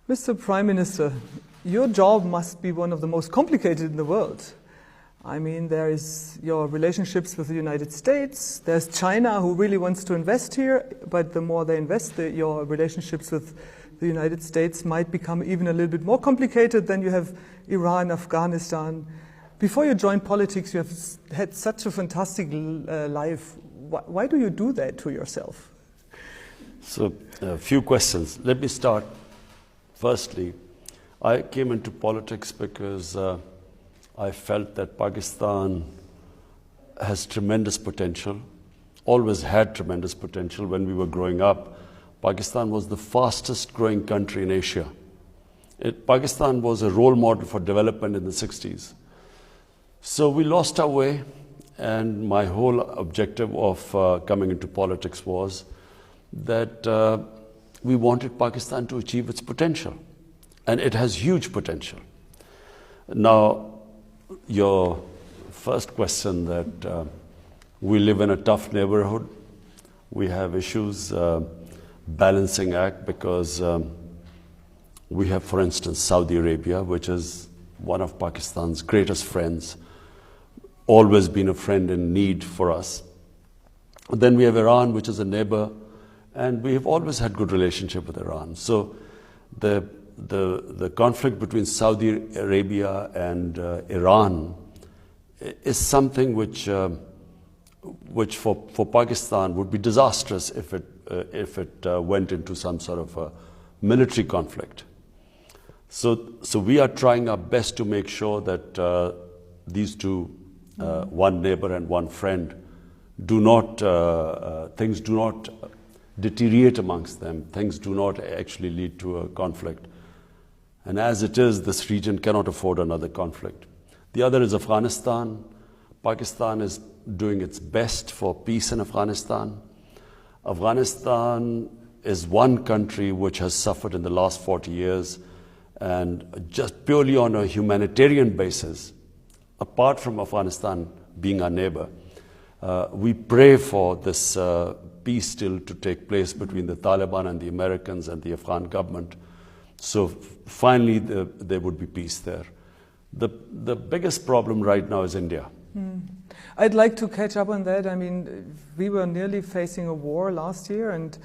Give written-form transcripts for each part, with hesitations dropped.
Mr. Prime Minister, your job must be one of the most complicated in the world. I mean, there is your relationships with the United States, there's China who really wants to invest here, but the more they invest, your relationships with the United States might become even a little bit more complicated. Then you have Iran, Afghanistan. Before you joined politics, you have had such a fantastic life. Why do you do that to yourself? So, a few questions. Let me start. Firstly, I came into politics because I felt that Pakistan has tremendous potential, always had tremendous potential. When we were growing up, Pakistan was the fastest growing country in Asia. Pakistan was a role model for development in the 60s. So we lost our way, and my whole objective of coming into politics was that we wanted Pakistan to achieve its potential, and it has huge potential. Now, your first question that we live in a tough neighborhood, we have issues, balancing act, because we have, for instance, Saudi Arabia, which is one of Pakistan's greatest friends, always been a friend in need for us. Then we have Iran, which is a neighbor, and we have always had good relationship with Iran. So the conflict between Saudi Arabia and Iran is something which for Pakistan would be disastrous if it went into some sort of a military conflict. So we are trying our best to make sure that these two, one neighbor and one friend, things do not deteriorate amongst them. Things do not actually lead to a conflict. And as it is, this region cannot afford another conflict. The other is Afghanistan. Pakistan is doing its best for peace in Afghanistan. Afghanistan is one country which has suffered in the last 40 years, and just purely on a humanitarian basis, apart from Afghanistan being our neighbor, we pray for this peace still to take place between the Taliban and the Americans and the Afghan government. So finally there would be peace there. The biggest problem right now is India. I'd like to catch up on that. I mean, we were nearly facing a war last year, and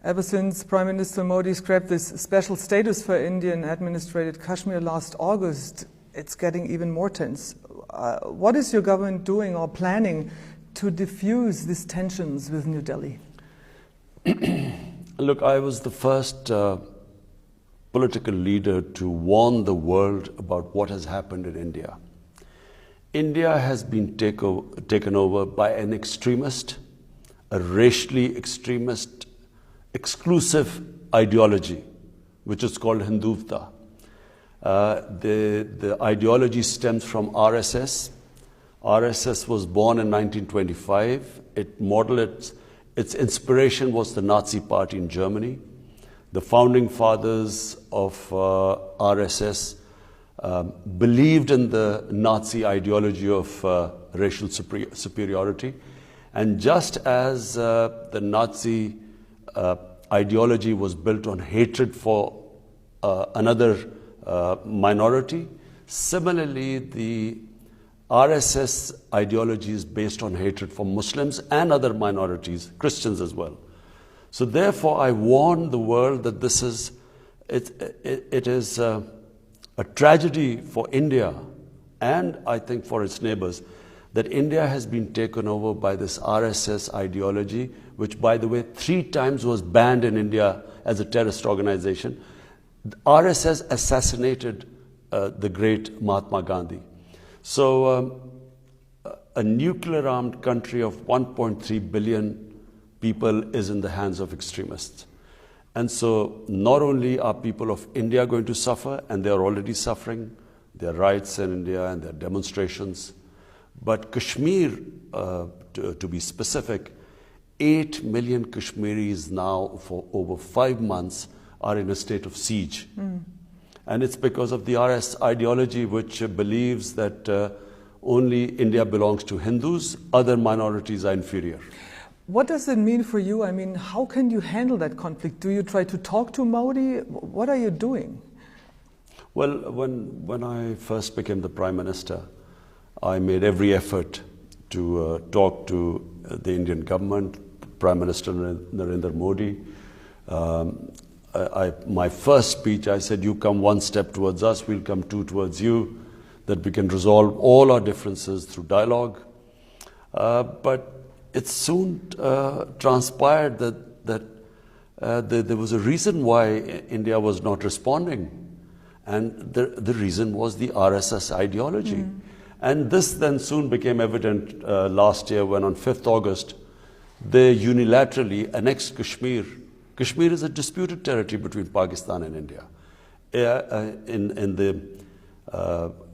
ever since Prime Minister Modi scrapped this special status for Indian administrated Kashmir last August, it's getting even more tense. What is your government doing or planning to diffuse these tensions with New Delhi? Look, I was the first political leader to warn the world about what has happened in India. India has been taken over by an extremist, a racially extremist, exclusive ideology, which is called Hindutva. The ideology stems from RSS. RSS was born in 1925. Its inspiration was the Nazi Party in Germany. The founding fathers of RSS believed in the Nazi ideology of racial superiority. And just as the Nazi ideology was built on hatred for another minority, similarly the RSS ideology is based on hatred for Muslims and other minorities, Christians as well. So therefore I warn the world that it is a tragedy for India, and I think for its neighbors, that India has been taken over by this RSS ideology, which, by the way, 3 times was banned in India as a terrorist organization. RSS assassinated the great Mahatma Gandhi. So a nuclear-armed country of 1.3 billion people is in the hands of extremists. And so not only are people of India going to suffer, and they are already suffering, there are riots in India and there are demonstrations, but Kashmir, to be specific, 8 million Kashmiris now for over 5 months are in a state of siege. And it's because of the RS ideology, which believes that only India belongs to Hindus, other minorities are inferior. What does it mean for you? I mean, how can you handle that conflict? Do you try to talk to Modi? What are you doing? Well, when I first became the Prime Minister, I made every effort to talk to the Indian government, Prime Minister Narendra Modi. My first speech, I said, you come one step towards us, we'll come two towards you, that we can resolve all our differences through dialogue. But it soon transpired that there was a reason why India was not responding. And the reason was the RSS ideology. And this then soon became evident last year when on 5th August, they unilaterally annexed Kashmir. Kashmir is a disputed territory between Pakistan and India. In the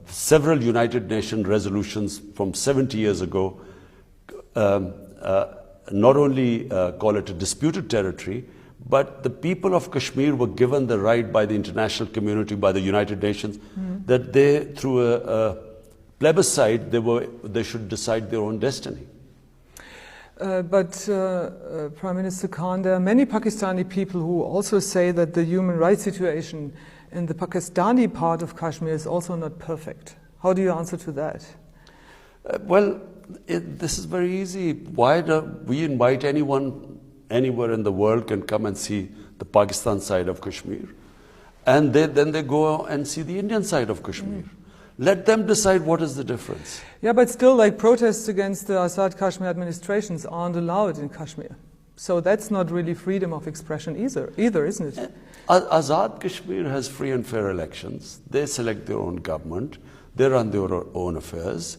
several United Nations resolutions from 70 years ago, not only call it a disputed territory, but the people of Kashmir were given the right by the international community, by the United Nations, that they, through a plebiscite, they should decide their own destiny. But Prime Minister Khan, there are many Pakistani people who also say that the human rights situation in the Pakistani part of Kashmir is also not perfect. How do you answer to that? Well, this is very easy. Why do we invite anyone anywhere in the world can come and see the Pakistan side of Kashmir? And then they go and see the Indian side of Kashmir. Let them decide what is the difference. Yeah, but still, like, protests against the Azad Kashmir administrations aren't allowed in Kashmir. So that's not really freedom of expression either, isn't it? Azad Kashmir has free and fair elections. They select their own government. They run their own affairs.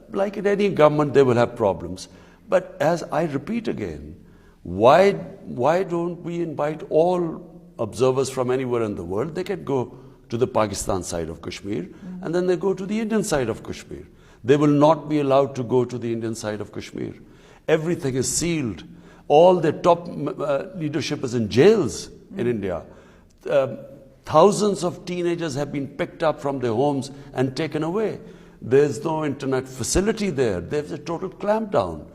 Like in any government, they will have problems. But as I repeat again, why don't we invite all observers from anywhere in the world? They can go to the Pakistan side of Kashmir, and then they go to the Indian side of Kashmir. They will not be allowed to go to the Indian side of Kashmir. Everything is sealed. All the top leadership is in jails in India. Thousands of teenagers have been picked up from their homes and taken away. There's no internet facility there. There's a total clampdown.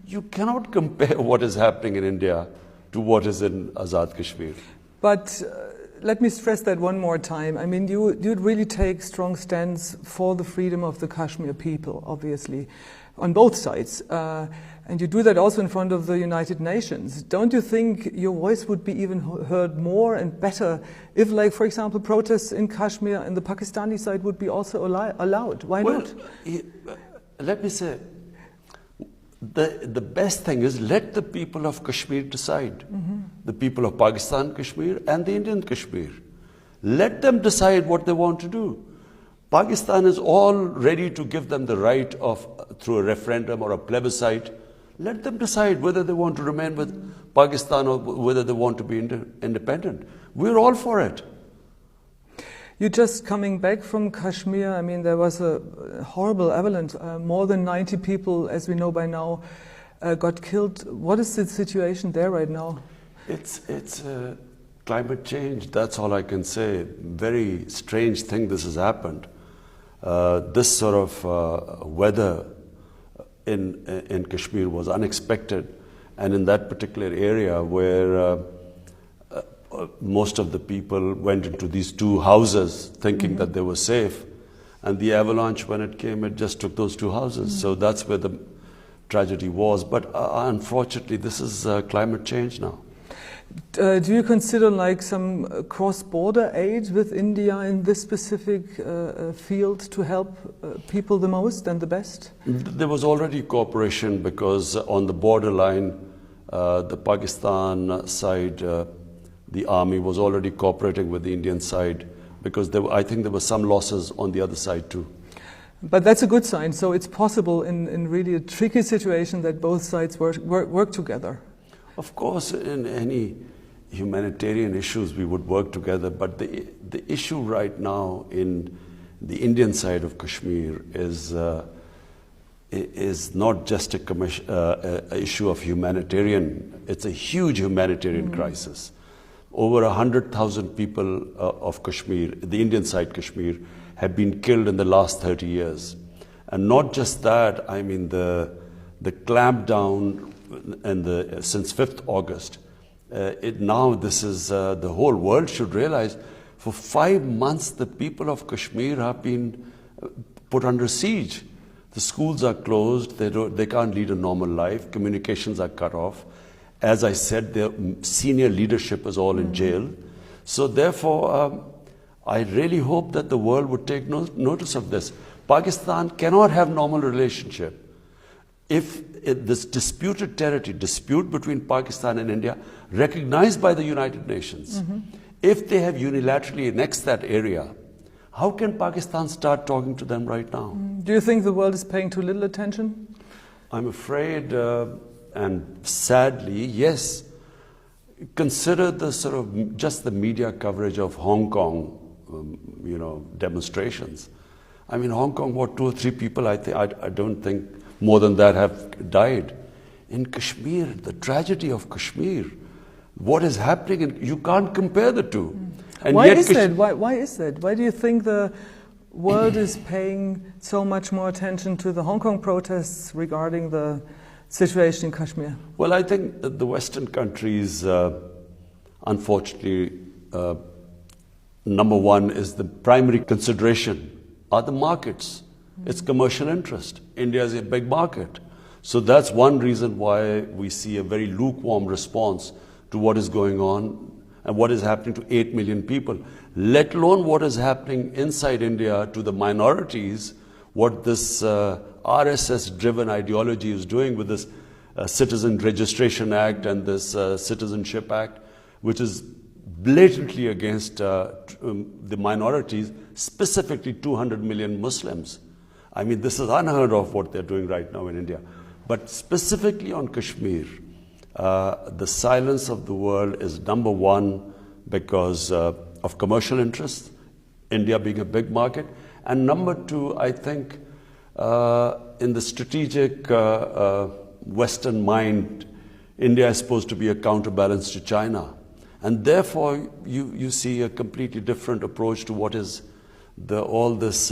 You cannot compare what is happening in India to what is in Azad Kashmir. But let me stress that one more time. I mean, you'd really take strong stands for the freedom of the Kashmir people, obviously, on both sides. And you do that also in front of the United Nations. Don't you think your voice would be even heard more and better if, like, for example, protests in Kashmir and the Pakistani side would be also allowed? Why not? Let me say, the best thing is let the people of Kashmir decide. The people of Pakistan Kashmir and the Indian Kashmir. Let them decide what they want to do. Pakistan is all ready to give them the right of, through a referendum or a plebiscite, let them decide whether they want to remain with Pakistan or whether they want to be independent. We're all for it. You're just coming back from Kashmir. I mean, there was a horrible avalanche. More than 90 people, as we know by now, got killed. What is the situation there right now? It's climate change. That's all I can say. Very strange thing this has happened. This sort of weather in Kashmir was unexpected, and in that particular area where most of the people went into these two houses thinking that they were safe, and the avalanche, when it came, it just took those two houses. So that's where the tragedy was. But unfortunately, this is climate change now. Do you consider like some cross-border aid with India in this specific field to help people the most and the best? There was already cooperation because on the borderline, the Pakistan side, the army was already cooperating with the Indian side because I think there were some losses on the other side too. But that's a good sign. So it's possible in really a tricky situation that both sides work together. Of course, in any humanitarian issues, we would work together. But the issue right now in the Indian side of Kashmir is not just a issue of humanitarian. It's a huge humanitarian crisis. Over 100,000 people of Kashmir, the Indian side Kashmir, have been killed in the last 30 years. And not just that, I mean the clampdown since 5th August. Now this is the whole world should realize. For 5 months, the people of Kashmir have been put under siege. The schools are closed. They can't lead a normal life. Communications are cut off. As I said, their senior leadership is all in jail. So therefore, I really hope that the world would take notice of this. Pakistan cannot have normal relationship if this disputed territory, dispute between Pakistan and India, recognized by the United Nations, if they have unilaterally annexed that area, how can Pakistan start talking to them right now? Do you think the world is paying too little attention? I'm afraid, and sadly, yes. Consider the sort of just the media coverage of Hong Kong, demonstrations. I mean, Hong Kong, 2 or 3 people, I don't think more than that have died. In Kashmir, the tragedy of Kashmir, what is happening, and you can't compare the two. And why yet is that? Why is that? Why do you think the world is paying so much more attention to the Hong Kong protests regarding the situation in Kashmir? Well, I think that the Western countries, unfortunately, number one is the primary consideration are the markets. It's commercial interest. India is a big market. So that's one reason why we see a very lukewarm response to what is going on and what is happening to 8 million people, let alone what is happening inside India to the minorities, what this RSS-driven ideology is doing with this Citizen Registration Act and this Citizenship Act, which is blatantly against the minorities, specifically 200 million Muslims. I mean, this is unheard of what they're doing right now in India. But specifically on Kashmir, the silence of the world is number one because of commercial interests, India being a big market, and number two, I think, in the strategic Western mind, India is supposed to be a counterbalance to China. And therefore, you see a completely different approach to what is all this.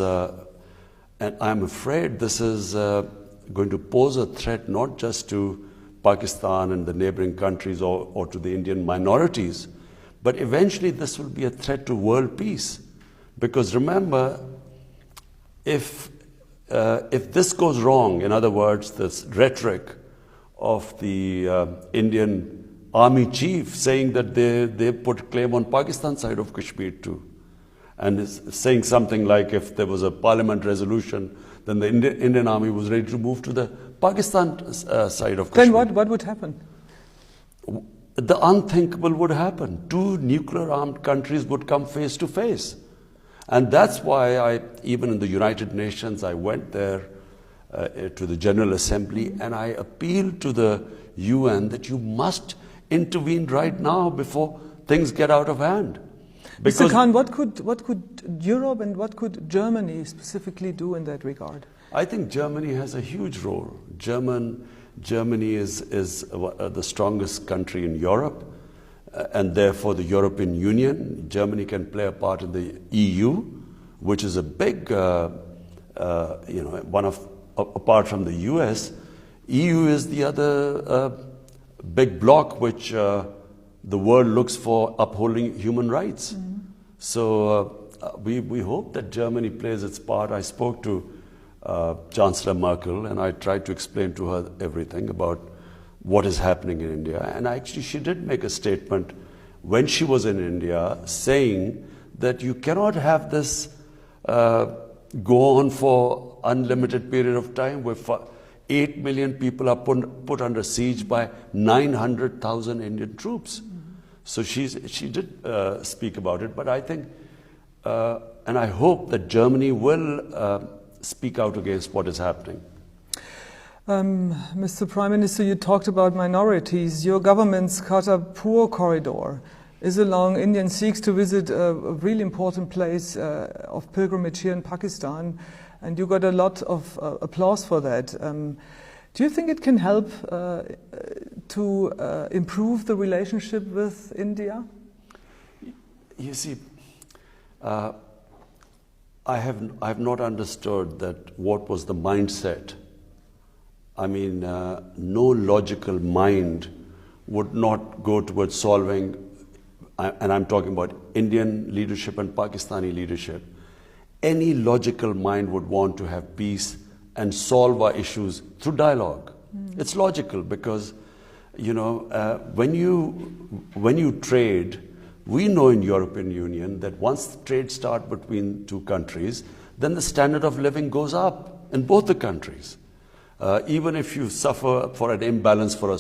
And I'm afraid this is going to pose a threat not just to Pakistan and the neighboring countries or to the Indian minorities, but eventually this will be a threat to world peace. Because remember, if this goes wrong, in other words, this rhetoric of the Indian army chief saying that they put claim on Pakistan's side of Kashmir too, and is saying something like if there was a parliament resolution, then the Indian army was ready to move to the Pakistan side of Kashmir. Then what would happen? The unthinkable would happen. 2 nuclear-armed countries would come face to face. And that's why even in the United Nations, I went there to the General Assembly and I appealed to the UN that you must intervene right now before things get out of hand. Mr. Khan, what could Europe and what could Germany specifically do in that regard? I think Germany has a huge role. Germany is the strongest country in Europe, and therefore the European Union. Germany can play a part in the EU, which is a big, apart from the US, EU is the other big bloc which the world looks for upholding human rights. So we hope that Germany plays its part. I spoke to Chancellor Merkel and I tried to explain to her everything about what is happening in India. And actually she did make a statement when she was in India saying that you cannot have this go on for unlimited period of time where 8 million people are put under siege by 900,000 Indian troops. So she did speak about it, but I think, and I hope that Germany will speak out against what is happening. Mr. Prime Minister, you talked about minorities. Your government's Qatar-Pohl corridor is along Indian Sikhs to visit a really important place of pilgrimage here in Pakistan, and you got a lot of applause for that. Do you think it can help to improve the relationship with India? You see, I have not understood that what was the mindset I mean, no logical mind would not go towards solving, and I'm talking about Indian leadership and Pakistani leadership. Any logical mind would want to have peace and solve our issues through dialogue. It's logical because, you know, when you trade, we know in European Union that once trade starts between two countries, then the standard of living goes up in both the countries. Even if you suffer for an imbalance for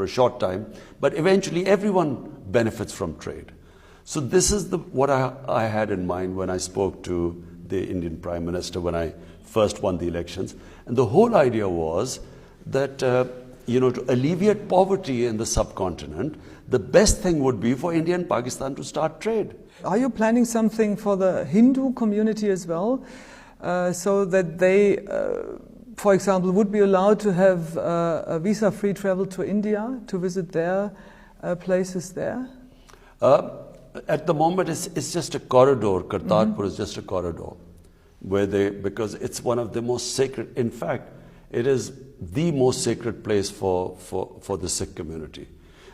a short time, but eventually everyone benefits from trade. So this is what I had in mind when I spoke to the Indian Prime Minister when I first won the elections. And the whole idea was that, you know, to alleviate poverty in the subcontinent, the best thing would be for India and Pakistan to start trade. Are you planning something for the Hindu community as well, so that they, for example, would be allowed to have a visa-free travel to India to visit their places there? At the moment, it's just a corridor. Kartarpur is just a corridor, because it's one of the most sacred. In fact, it is the most sacred place for the Sikh community,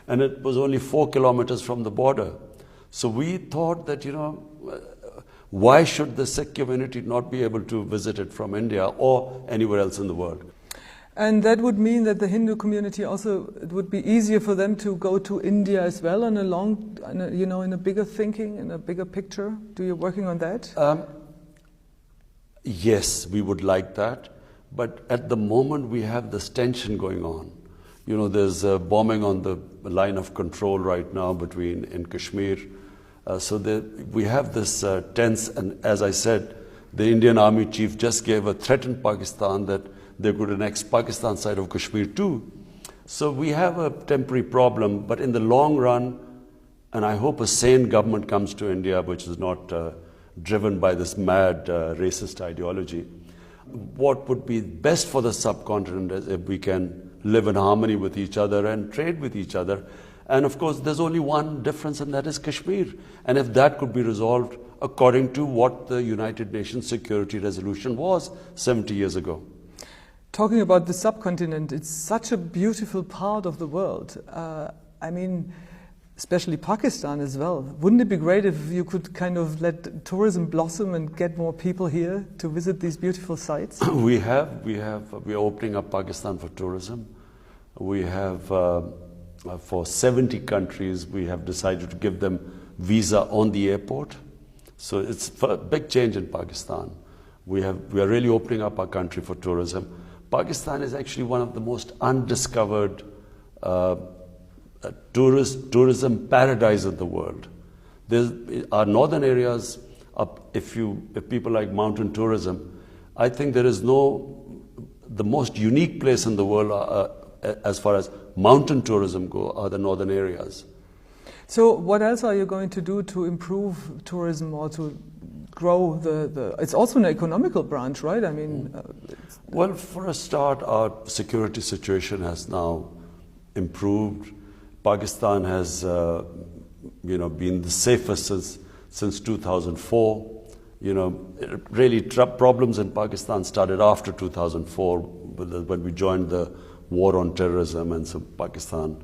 and it was only 4 kilometers from the border. So we thought that, you know, why should the Sikh community not be able to visit it from India or anywhere else in the world? And that would mean that the Hindu community also, it would be easier for them to go to India as well in a bigger thinking, in a bigger picture. Do you working on that? Yes, we would like that. But at the moment, we have this tension going on. You know, there's bombing on the line of control right now in Kashmir. So we have this tense, and as I said, the Indian Army chief just gave a threat in Pakistan that they could annex Pakistan side of Kashmir too. So we have a temporary problem, but in the long run, and I hope a sane government comes to India which is not driven by this mad racist ideology. What would be best for the subcontinent is if we can live in harmony with each other and trade with each other. And of course, there's only one difference, and that is Kashmir. And if that could be resolved according to what the United Nations Security Resolution was 70 years ago. Talking about the subcontinent, it's such a beautiful part of the world. I mean, especially Pakistan as well. Wouldn't it be great if you could kind of let tourism blossom and get more people here to visit these beautiful sites? We are opening up Pakistan for tourism. We have, for 70 countries, we have decided to give them visa on the airport. So it's a big change in Pakistan. We are really opening up our country for tourism. Pakistan is actually one of the most undiscovered tourism paradise of the world. Our northern areas, if people like mountain tourism, I think there is the most unique place in the world as far as mountain tourism go are the northern areas. So what else are you going to do to improve tourism or to grow it's also an economical branch, right? I mean, well, for a start, our security situation has now improved. Pakistan has, been the safest since 2004. You know, really problems in Pakistan started after 2004 when we joined the war on terrorism, and so Pakistan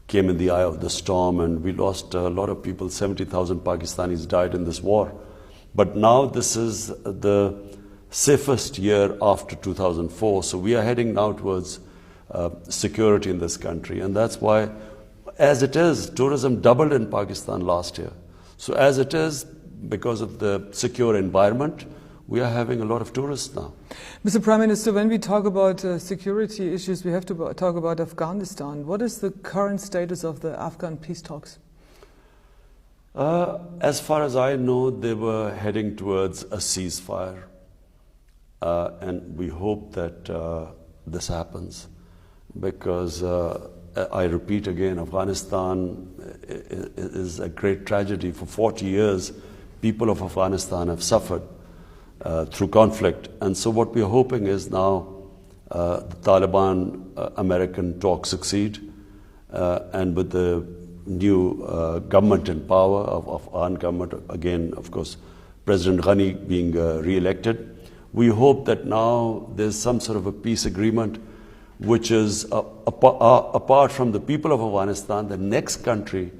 came in the eye of the storm, and we lost a lot of people. 70,000 Pakistanis died in this war. But now this is the safest year after 2004, so we are heading now towards security in this country, and that's why, as it is, tourism doubled in Pakistan last year. So as it is, because of the secure environment, we are having a lot of tourists now. Mr. Prime Minister, when we talk about security issues, we have to talk about Afghanistan. What is the current status of the Afghan peace talks? As far as I know, they were heading towards a ceasefire, and we hope that this happens, because I repeat again, Afghanistan is a great tragedy. For 40 years, people of Afghanistan have suffered through conflict, and so what we are hoping is now the Taliban-American talks succeed, and with the new government in power of Afghan government, again, of course, President Ghani being re-elected, we hope that now there's some sort of a peace agreement which is apart from the people of Afghanistan, the next country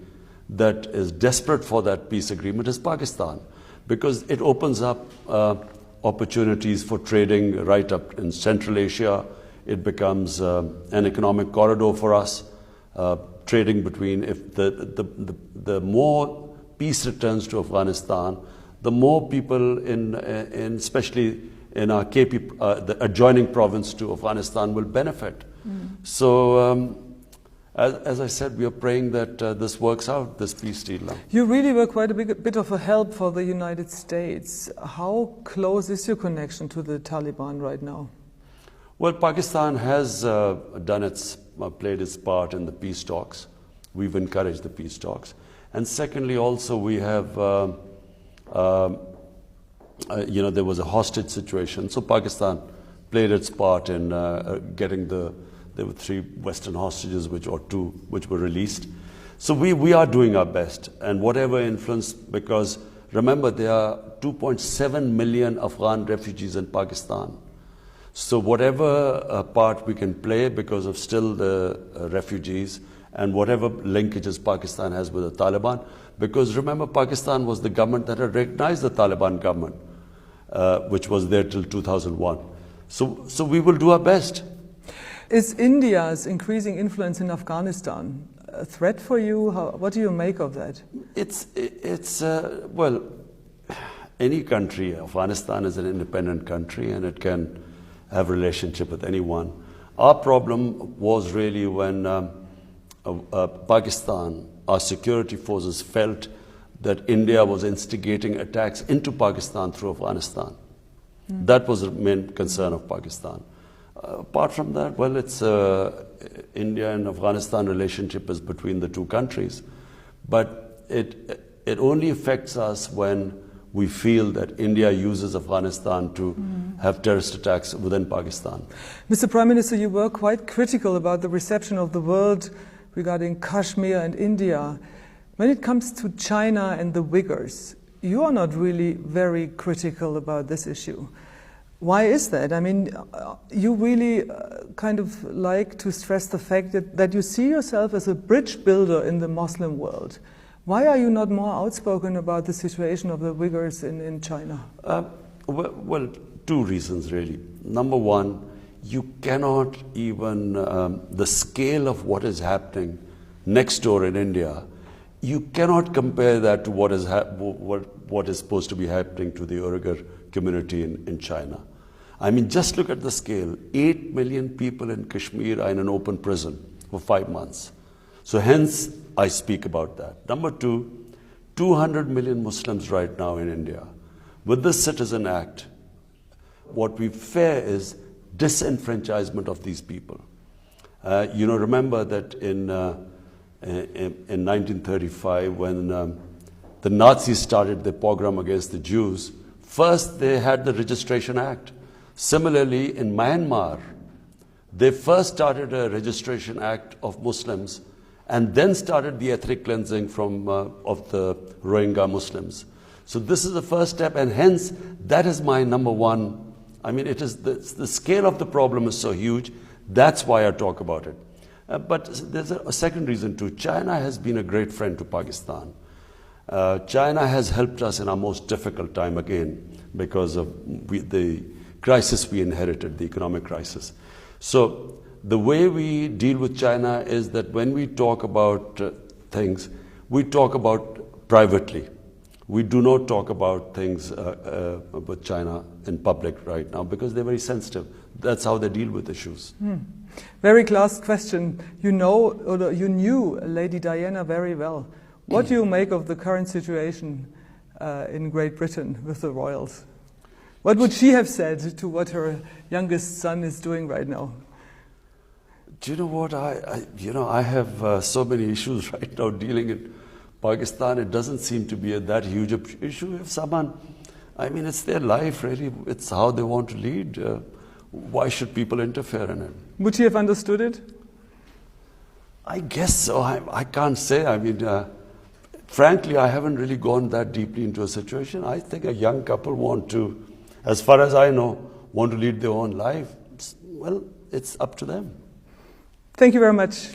that is desperate for that peace agreement is Pakistan, because it opens up opportunities for trading right up in Central Asia. It becomes an economic corridor for us, trading between, if the more peace returns to Afghanistan, the more people in especially in our the adjoining province to Afghanistan will benefit. So as I said, we are praying that this works out, this peace deal now. You really were quite a bit of a help for the United States. How close is your connection to the Taliban right now? Well, Pakistan has played its part in the peace talks. We've encouraged the peace talks. And secondly, also we have, there was a hostage situation. So Pakistan played its part in getting there were 3 Western hostages, which were released. So we are doing our best, and whatever influence, because remember there are 2.7 million Afghan refugees in Pakistan. So whatever part we can play because of still the refugees, and whatever linkages Pakistan has with the Taliban, because remember Pakistan was the government that had recognized the Taliban government, which was there till 2001. So we will do our best. Is India's increasing influence in Afghanistan a threat for you? What do you make of that? Well, any country, Afghanistan is an independent country and it can have a relationship with anyone. Our problem was really when Pakistan, our security forces felt that India was instigating attacks into Pakistan through Afghanistan. That was the main concern of Pakistan. Apart from that, well, it's India and Afghanistan relationship is between the two countries, but it only affects us when we feel that India uses Afghanistan to have terrorist attacks within Pakistan. Mr. Prime Minister, you were quite critical about the reception of the world regarding Kashmir and India. When it comes to China and the Uyghurs, you are not really very critical about this issue. Why is that? I mean, you really kind of like to stress the fact that you see yourself as a bridge builder in the Muslim world. Why are you not more outspoken about the situation of the Uyghurs in China? Well, 2 reasons really. Number one, you cannot even, the scale of what is happening next door in India, you cannot compare that to what is supposed to be happening to the Uyghur community in China. I mean, just look at the scale. 8 million people in Kashmir are in an open prison for 5 months. So hence, I speak about that. Number 2, 200 million Muslims right now in India. With the Citizen Act, what we fear is disenfranchisement of these people. Remember that in 1935, when the Nazis started the pogrom against the Jews, first they had the Registration Act. Similarly, in Myanmar, they first started a Registration Act of Muslims and then started the ethnic cleansing of the Rohingya Muslims. So this is the first step, and hence that is my number one. I mean, it is the scale of the problem is so huge. That's why I talk about it. But there's a second reason too. China has been a great friend to Pakistan. China has helped us in our most difficult time again because of the crisis we inherited, the economic crisis. So the way we deal with China is that when we talk about things, we talk about privately. We do not talk about things with China in public right now because they're very sensitive. That's how they deal with issues. Very last question. You knew Lady Diana very well. What do you make of the current situation in Great Britain with the royals? What would she have said to what her youngest son is doing right now? Do you know what? I have so many issues right now dealing in Pakistan. It doesn't seem to be that huge an issue. If someone, I mean, it's their life really. It's how they want to lead. Why should people interfere in it? Would she have understood it? I guess so. I can't say. I mean, frankly, I haven't really gone that deeply into a situation. I think a young couple want to, as far as I know, want to lead their own life. Well, it's up to them. Thank you very much.